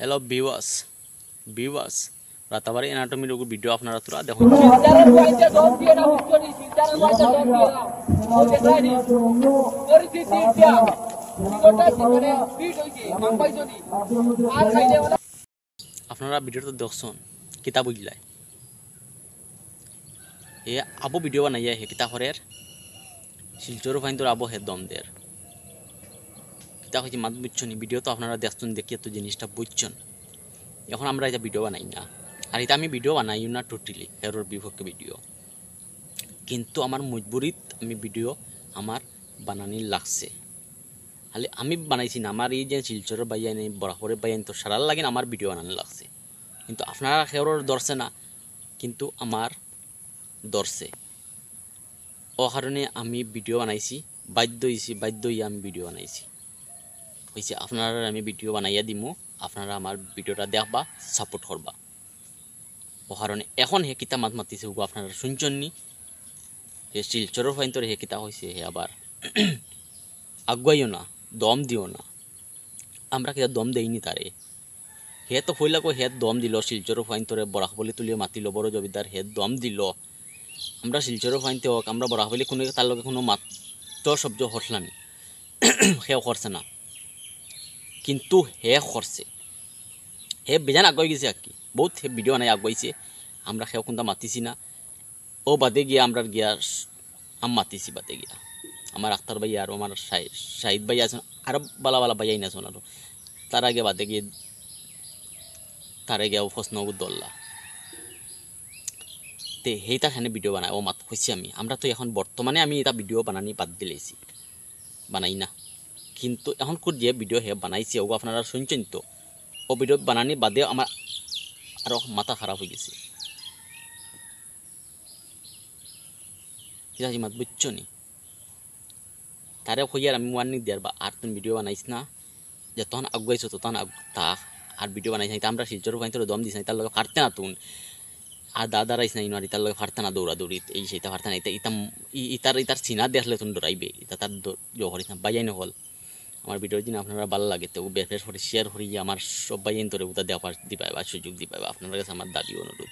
Hello viewers Ratabari অ্যানাটমির উপর video আপনারা তোরা দেখুন আপনারা ভিডিওটা দেখছেন কিতা বুঝলাই এ আবু ভিডিও বানাইয়া হে কিতা হরের শিলচর ফাইন তোর আবু হে দমদের কিতা হয়েছে মাত বুঝছেন ভিডিও তো আপনারা দেখছেন দেখিয়ে তো জিনিসটা বুঝছেন এখন আমরা এটা ভিডিও বানাই না আর এটা আমি ভিডিও বানাই না টোটালি হেরোর বিপক্ষে ভিডিও কিন্তু আমার মজবুরিত আমি ভিডিও আমার বানানি লাগছে খালি আমি বানাইছি না আমার এই যে শিলচরের বাইয়াইন বরাবরের বাইয়াইন তো সারার লাগে আমার ভিডিও বানানো লাগছে কিন্তু আপনারা হেরোর ধরছে না কিন্তু আমার ধরছে ও কারণে আমি ভিডিও বানাইছি বাধ্য হয়ে আমি ভিডিও বানাইছি হয়েছে আপনারা আমি ভিডিও বানাইয়া দিমু আপনারা আমার ভিডিওটা দেখবা সাপোর্ট করবা ও কারণে এখন হে কিতা মাত মাতিছে হুগো আপনারা শুনছননি হে শিলচরের ফাইন্তর হে কিতা হয়েছে হে আবার আগুয়াইও না দম দিও না আমরা কিতা দম দেইনি তারে হে তো হইলাকো হে দম দিল শিলচরের ফাইন্তরে বরাকবলি তুলিয়ে মাতিল বড় জমিদার হে দম দিল আমরা শিলচরের ফাইনতে হোক আমরা বরাকবলি কোনো তার লগে কোনো মাত্র শব্দ হটলানি সেও করছে না কিন্তু হে করছে হে বেজান আগুয়াই গেছে আর কি বহুত হে ভিডিও বানাই আগুয়াইছে আমরা সেও কোনটা মাতিছি না ও বাদে গিয়া আমরা গিয়া মাতিছি বাদে গিয়া আমার আখতার ভাই আর আমার শাহিদ ভাই আছেন আরও বালা বালা ভাই আইন আছেন আরো তার আগে বাদে গিয়ে তার আগে প্রশ্ন দল্লা তে সেইটা সেনে ভিডিও বানায় ও মাত হয়েছি আমরা তো এখন বর্তমানে আমি এটা ভিডিও বানানি বাদ দিলেছি বানাই না কিন্তু এখন কোন যে ভিডিও হে বানাইছে ওগো আপনারা শুনছেন তো ও ভিডিও বানানি বাদে আমার আরও মাথা খারাপ হয়ে গেছে ঠিক মাত বুঝছো নি তারে হইয়ার আমি ওয়ার্নিং দিয়ার বা আর তুমি ভিডিও বানাইছ না যে তখন আগুয়াইছো তো তখন তা আর ভিডিও বানাইছ না আমরা শিলচর ফাইন তোর দম দিস না তার লগে ফারতে না তুন আর দাদা রাইস না ইনার ইতার লগে ফারতে না দৌড়াদৌড়ি এই সেইটা ফারতে না ইতার চিনা দেখলে তুমি ডরাইবে এটা তার হরিস না বাজাই নহল আমার ভিডিও যদি আপনারা ভালো লাগে তো বেশ করে শেয়ার করিয়ে আমার সব বাইন তোরে উতা দেওয়ার দিবা বা সুযোগ দিবা আপনার কাছে আমার দাবি অনুরোধ।